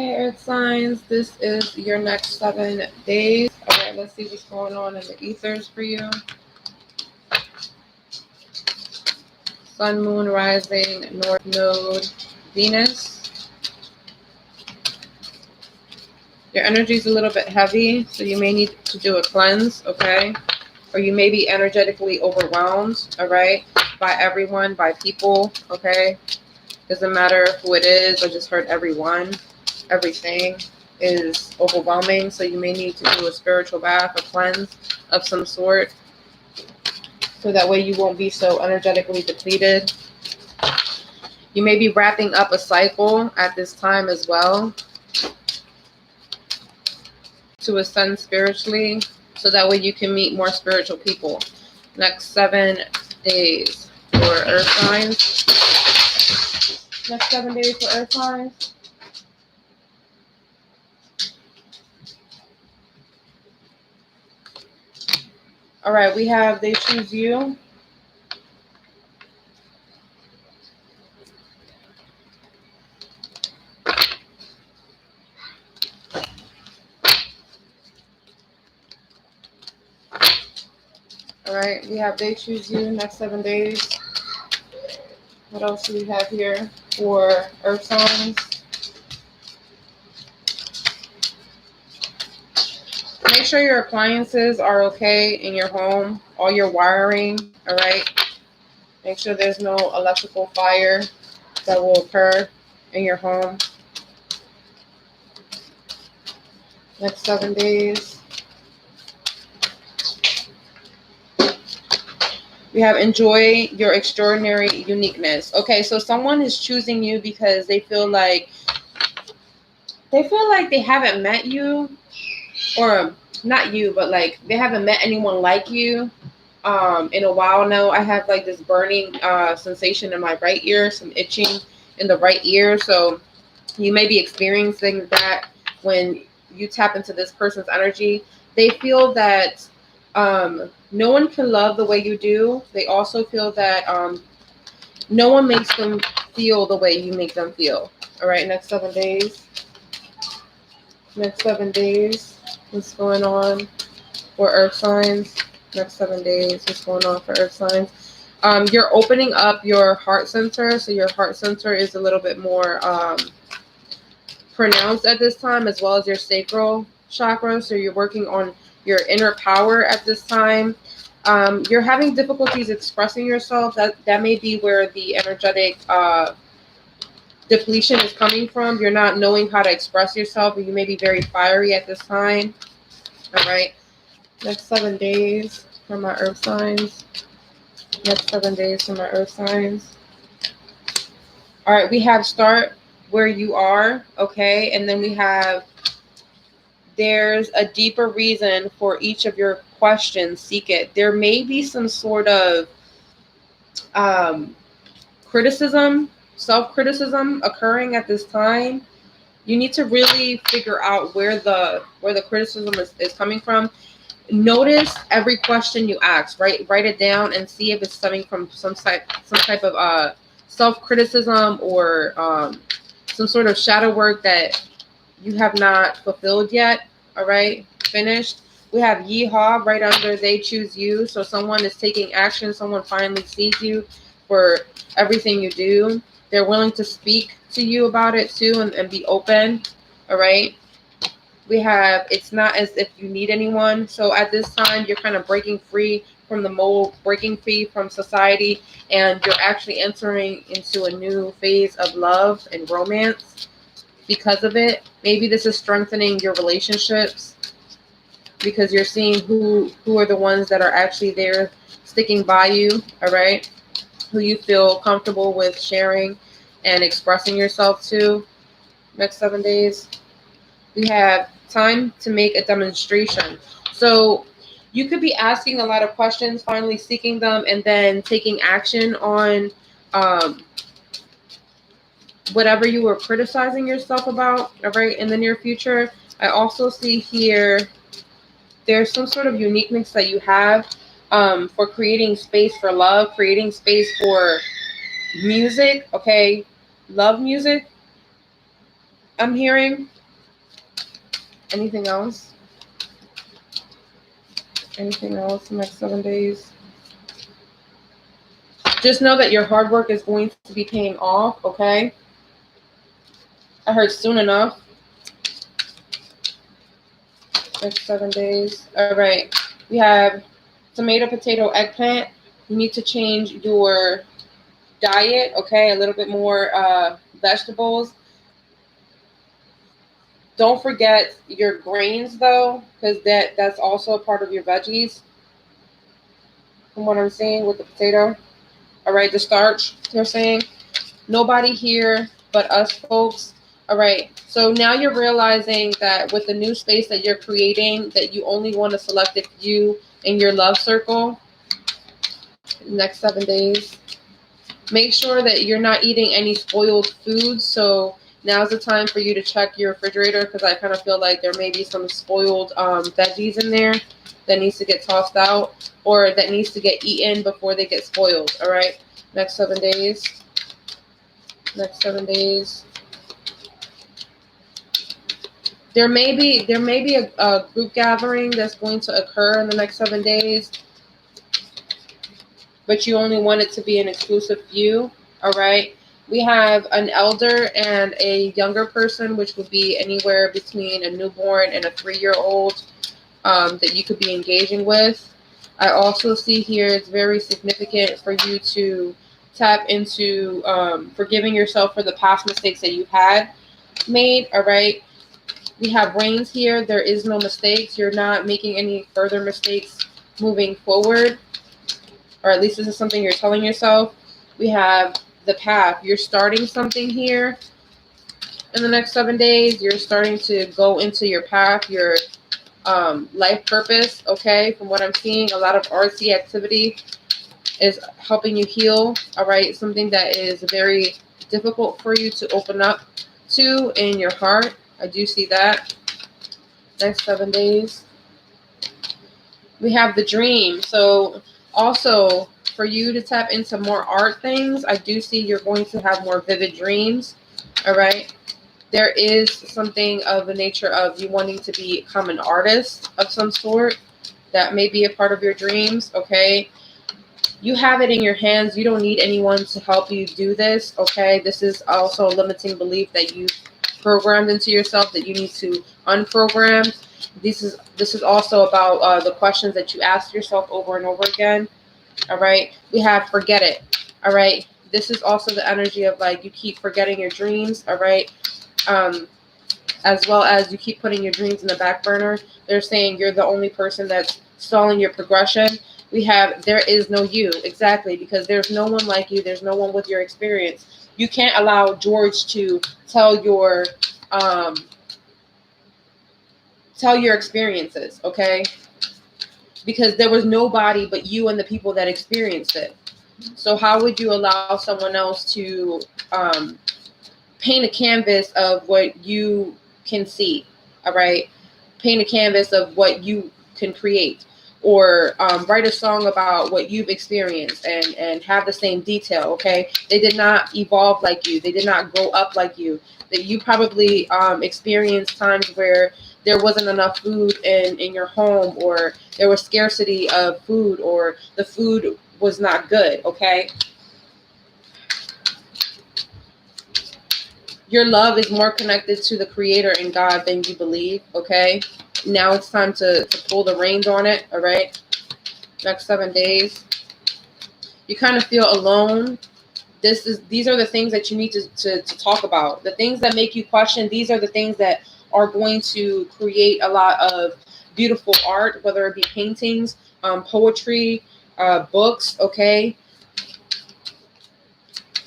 Hey, Earth signs, this is your next 7 days. All right, let's see what's going on in the ethers for you. Sun, Moon, Rising, North Node, Venus. Your energy is a little bit heavy, so you may need to do a cleanse, okay? Or you may be energetically overwhelmed, all right, by everyone, by people, okay? Doesn't matter who it is. I just heard everyone. Everything is overwhelming, so you may need to do a spiritual bath, a cleanse of some sort, so that way you won't be so energetically depleted. You may be wrapping up a cycle at this time as well to ascend spiritually, so that way you can meet more spiritual people. Next 7 days for Earth signs. Next 7 days for Earth signs. All right, we have They Choose You. All right, we have They Choose You, next 7 days. What else do we have here for Earth signs? Make sure your appliances are okay in your home, all your wiring, all right? Make sure there's no electrical fire that will occur in your home. Next 7 days. We have enjoy your extraordinary uniqueness. Okay, so someone is choosing you because they feel like they haven't met you, or not you, but like they haven't met anyone like you in a while now. I have like this burning sensation in my right ear, some itching in the right ear. So you may be experiencing that when you tap into this person's energy. They feel that no one can love the way you do. They also feel that no one makes them feel the way you make them feel. All right, next 7 days. Next 7 days. What's going on for Earth signs? Next 7 days. What's going on for Earth signs? You're opening up your heart center. So your heart center is a little bit more pronounced at this time, as well as your sacral chakra. So you're working on your inner power at this time. You're having difficulties expressing yourself. That may be where the energetic depletion is coming from. You're not knowing how to express yourself, or you may be very fiery at this time. All right. Next 7 days for my Earth signs. Next 7 days for my Earth signs. All right, we have start where you are, okay? And then we have there's a deeper reason for each of your questions. Seek it. There may be some sort of criticism, self-criticism occurring at this time. You need to really figure out where the criticism is coming from. Notice every question you ask. Write it down and see if it's stemming from some type of self-criticism or some sort of shadow work that you have not fulfilled yet. All right, finished. We have yeehaw right under They Choose You. So someone is taking action. Someone finally sees you for everything you do. They're willing to speak to you about it too, and be open. All right. We have it's not as if you need anyone. So at this time, you're kind of breaking free from the mold, breaking free from society, and you're actually entering into a new phase of love and romance because of it. Maybe this is strengthening your relationships because you're seeing who are the ones that are actually there sticking by you, all right? Who you feel comfortable with sharing and expressing yourself to. Next 7 days. We have time to make a demonstration. So you could be asking a lot of questions, finally seeking them, and then taking action on whatever you were criticizing yourself about, all right, in the near future. I also see here there's some sort of uniqueness that you have for creating space for love, creating space for music, okay? Love music. I'm hearing. Anything else? Anything else in the next 7 days? Just know that your hard work is going to be paying off, okay? I heard soon enough. Next 7 days. All right. We have tomato, potato, eggplant. You need to change your diet, okay? A little bit more vegetables. Don't forget your grains, though, because that's also a part of your veggies, from what I'm seeing with the potato. All right, the starch, they're saying. Nobody here but us folks. All right, so now you're realizing that with the new space that you're creating, that you only want to select a few in your love circle. Next 7 days. Make sure that you're not eating any spoiled foods. So now's the time for you to check your refrigerator, because I kind of feel like there may be some spoiled veggies in there that needs to get tossed out, or that needs to get eaten before they get spoiled. All right, next 7 days. Next 7 days. There may be a group gathering that's going to occur in the next 7 days, but you only want it to be an exclusive few. All right. We have an elder and a younger person, which would be anywhere between a newborn and a 3-year-old that you could be engaging with. I also see here it's very significant for you to tap into forgiving yourself for the past mistakes that you had made. All right. We have rains here. There is no mistakes. You're not making any further mistakes moving forward, or at least this is something you're telling yourself. We have the path. You're starting something here in the next 7 days. You're starting to go into your path, your life purpose, okay? From what I'm seeing, a lot of artsy activity is helping you heal, all right? Something that is very difficult for you to open up to in your heart. I do see that. Next 7 days. We have the dream. So also for you to tap into more art things, I do see you're going to have more vivid dreams. All right. There is something of the nature of you wanting to become an artist of some sort. That may be a part of your dreams. Okay. You have it in your hands. You don't need anyone to help you do this. Okay. This is also a limiting belief that you programmed into yourself that you need to unprogram. This is also about the questions that you ask yourself over and over again. All right. We have forget it. All right. This is also the energy of like you keep forgetting your dreams. All right. As well as you keep putting your dreams in the back burner. They're saying you're the only person that's stalling your progression. We have there is no you. Exactly. Because there's no one like you. There's no one with your experience. You can't allow George to tell your experiences, okay? Because there was nobody but you and the people that experienced it. So how would you allow someone else to paint a canvas of what you can see, all right? Paint a canvas of what you can create, or write a song about what you've experienced and have the same detail, okay? They did not evolve like you. They did not grow up like you. That you probably experienced times where there wasn't enough food in your home, or there was scarcity of food, or the food was not good, okay? Your love is more connected to the Creator and God than you believe, okay? Now it's time to pull the reins on it, all right? Next 7 days. You kind of feel alone. These are the things that you need to talk about. The things that make you question, these are the things that are going to create a lot of beautiful art, whether it be paintings, poetry, books, okay?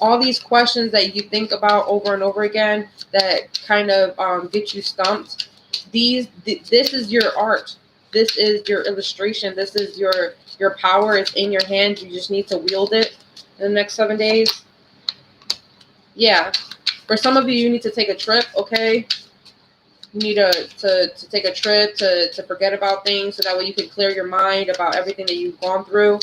All these questions that you think about over and over again that kind of get you stumped. This is your art. This is your illustration. This is your power. It's in your hands. You just need to wield it in the next 7 days. Yeah. For some of you, you need to take a trip, okay? You need to take a trip to forget about things so that way you can clear your mind about everything that you've gone through.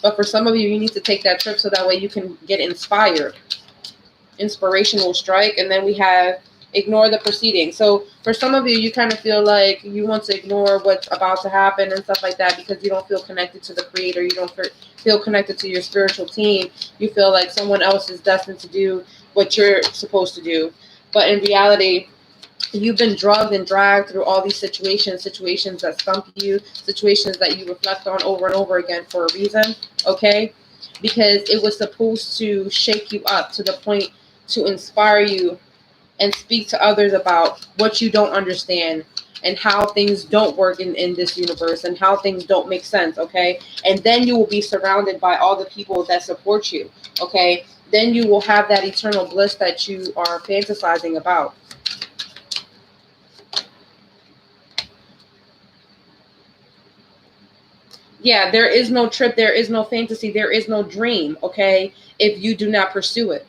But for some of you, you need to take that trip so that way you can get inspired. Inspiration will strike. And then we have Ignore the proceedings. So for some of you, you kind of feel like you want to ignore what's about to happen and stuff like that because you don't feel connected to the creator. You don't feel connected to your spiritual team. You feel like someone else is destined to do what you're supposed to do. But in reality, you've been drugged and dragged through all these situations that stump you, situations that you reflect on over and over again for a reason, okay? Because it was supposed to shake you up to the point to inspire you and speak to others about what you don't understand and how things don't work in this universe and how things don't make sense, okay? And then you will be surrounded by all the people that support you, okay? Then you will have that eternal bliss that you are fantasizing about. Yeah, there is no trip, there is no fantasy, there is no dream, okay, if you do not pursue it.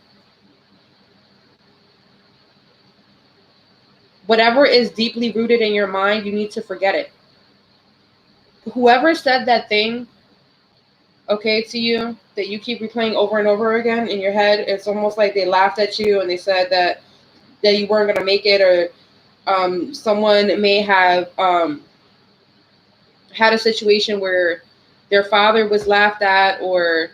Whatever is deeply rooted in your mind, you need to forget it. Whoever said that thing, okay, to you, that you keep replaying over and over again in your head, it's almost like they laughed at you and they said that you weren't going to make it, or someone may have had a situation where their father was laughed at, or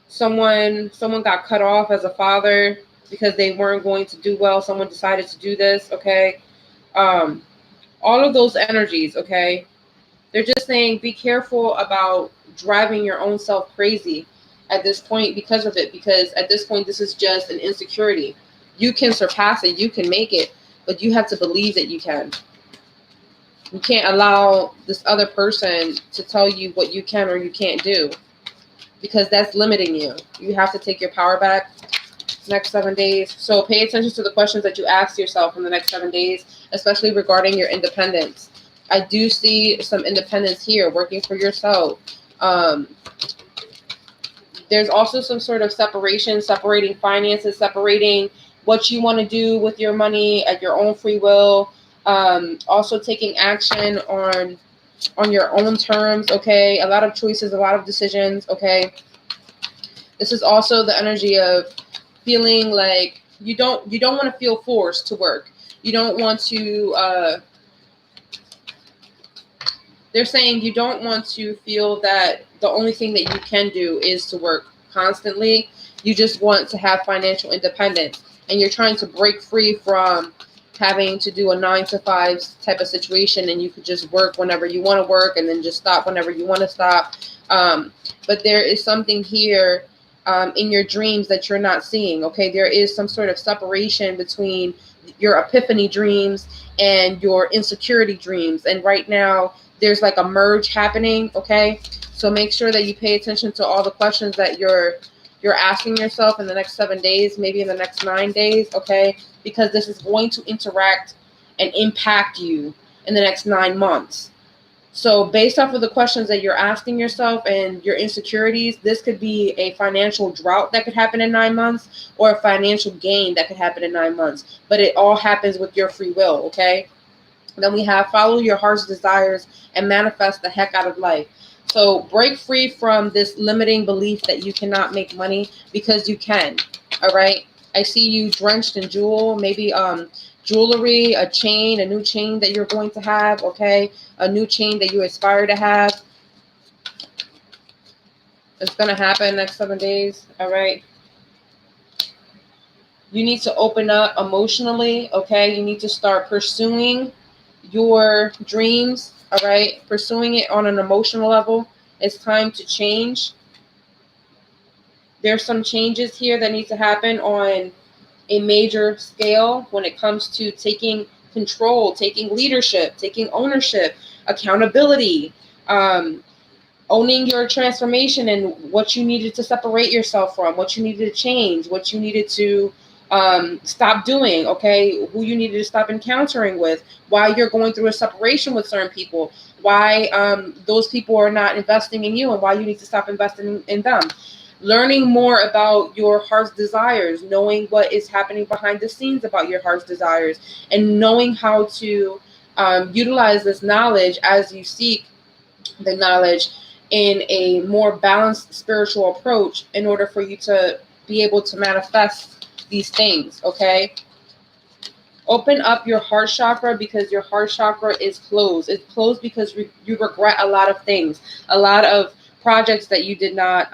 someone got cut off as a father because they weren't going to do well. Someone decided to do this, okay? All of those energies, okay? They're just saying be careful about driving your own self crazy at this point because of it, because at this point this is just an insecurity. You can surpass it, you can make it, but you have to believe that you can. You can't allow this other person to tell you what you can or you can't do, because that's limiting you. You have to take your power back next 7 days. So pay attention to the questions that you ask yourself in the next 7 days, especially regarding your independence. I do see some independence here, working for yourself. There's also some sort of separation, separating finances, separating what you want to do with your money at your own free will. Also taking action on your own terms, okay? A lot of choices, a lot of decisions, okay? This is also the energy of feeling like you don't want to feel forced to work. You don't want to they're saying you don't want to feel that the only thing that you can do is to work constantly. You just want to have financial independence, and you're trying to break free from having to do a 9-to-5 type of situation, and you could just work whenever you want to work and then just stop whenever you want to stop. But there is something here in your dreams that you're not seeing, okay? There is some sort of separation between your epiphany dreams and your insecurity dreams, and right now there's like a merge happening, okay? So make sure that you pay attention to all the questions that you're asking yourself in the next 7 days, maybe in the next 9 days, okay? Because this is going to interact and impact you in the next 9 months. So based off of the questions that you're asking yourself and your insecurities, this could be a financial drought that could happen in 9 months, or a financial gain that could happen in 9 months. But it all happens with your free will, okay? Then we have follow your heart's desires and manifest the heck out of life. So break free from this limiting belief that you cannot make money, because you can. All right. I see you drenched in maybe jewelry, a chain, a new chain that you're going to have. Okay. A new chain that you aspire to have. It's going to happen next 7 days. All right. You need to open up emotionally. Okay. You need to start pursuing your dreams, all right? Pursuing it on an emotional level. It's time to change. There's some changes here that need to happen on a major scale when it comes to taking control, taking leadership, taking ownership, accountability, owning your transformation and what you needed to separate yourself from, what you needed to change, what you needed to stop doing, okay? Who you needed to stop encountering with, why you're going through a separation with certain people, why those people are not investing in you, and why you need to stop investing in them. Learning more about your heart's desires, knowing what is happening behind the scenes about your heart's desires, and knowing how to utilize this knowledge as you seek the knowledge in a more balanced spiritual approach in order for you to be able to manifest these things, okay? Open up your heart chakra, because your heart chakra is closed. It's closed because you regret a lot of things, a lot of projects that you did not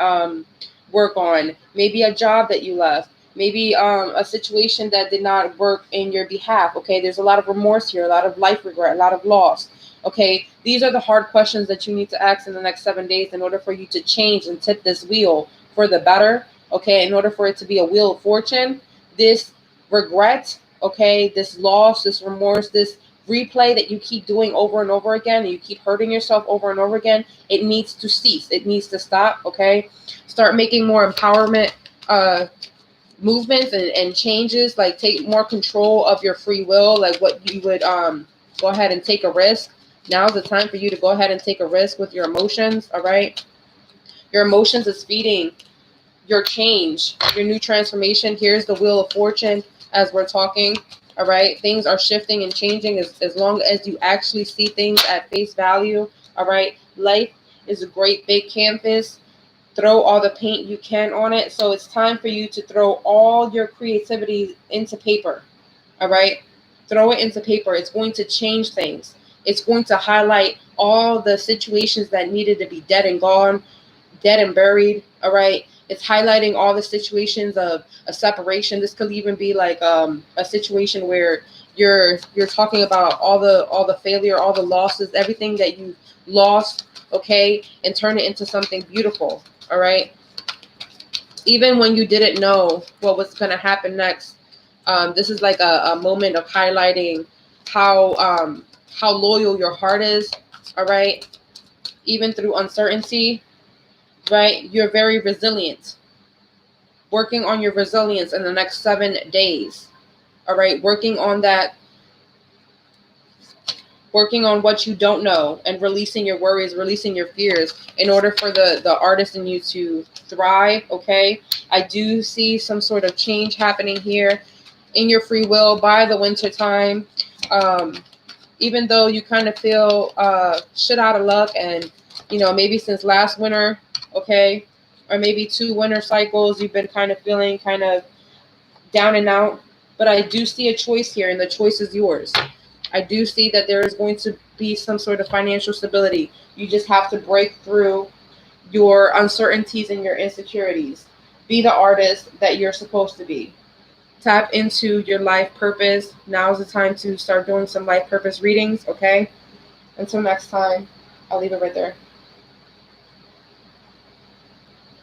work on, maybe a job that you left, maybe a situation that did not work in your behalf, okay? There's a lot of remorse here, a lot of life regret, a lot of loss, okay? These are the hard questions that you need to ask in the next 7 days in order for you to change and tip this wheel for the better, okay? In order for it to be a wheel of fortune, this regret, okay, this loss, this remorse, this replay that you keep doing over and over again, and you keep hurting yourself over and over again, it needs to cease. It needs to stop, okay? Start making more empowerment movements and changes, like take more control of your free will, like what you would go ahead and take a risk. Now's the time for you to go ahead and take a risk with your emotions, all right? Your emotions is feeding your change, your new transformation. Here's the wheel of fortune as we're talking, all right? Things are shifting and changing as long as you actually see things at face value, all right? Life is a great big canvas. Throw all the paint you can on it. So it's time for you to throw all your creativity into paper, all right? Throw it into paper. It's going to change things. It's going to highlight all the situations that needed to be dead and gone, dead and buried, all right? It's highlighting all the situations of a separation. This could even be like a situation where you're talking about all the failure, all the losses, everything that you lost, okay, and turn it into something beautiful, all right? Even when you didn't know what was going to happen next, this is like a moment of highlighting how loyal your heart is, all right? Even through uncertainty, right? You're very resilient. Working on your resilience in the next 7 days. All right. Working on that. Working on what you don't know and releasing your worries, releasing your fears in order for the artist in you to thrive. Okay. I do see some sort of change happening here in your free will by the winter time. Even though you kind of feel shit out of luck, and maybe since last winter, okay, or maybe 2 winter cycles, you've been kind of feeling kind of down and out. But I do see a choice here, and the choice is yours. I do see that there is going to be some sort of financial stability. You just have to break through your uncertainties and your insecurities. Be the artist that you're supposed to be. Tap into your life purpose. Now's the time to start doing some life purpose readings, okay? Until next time, I'll leave it right there.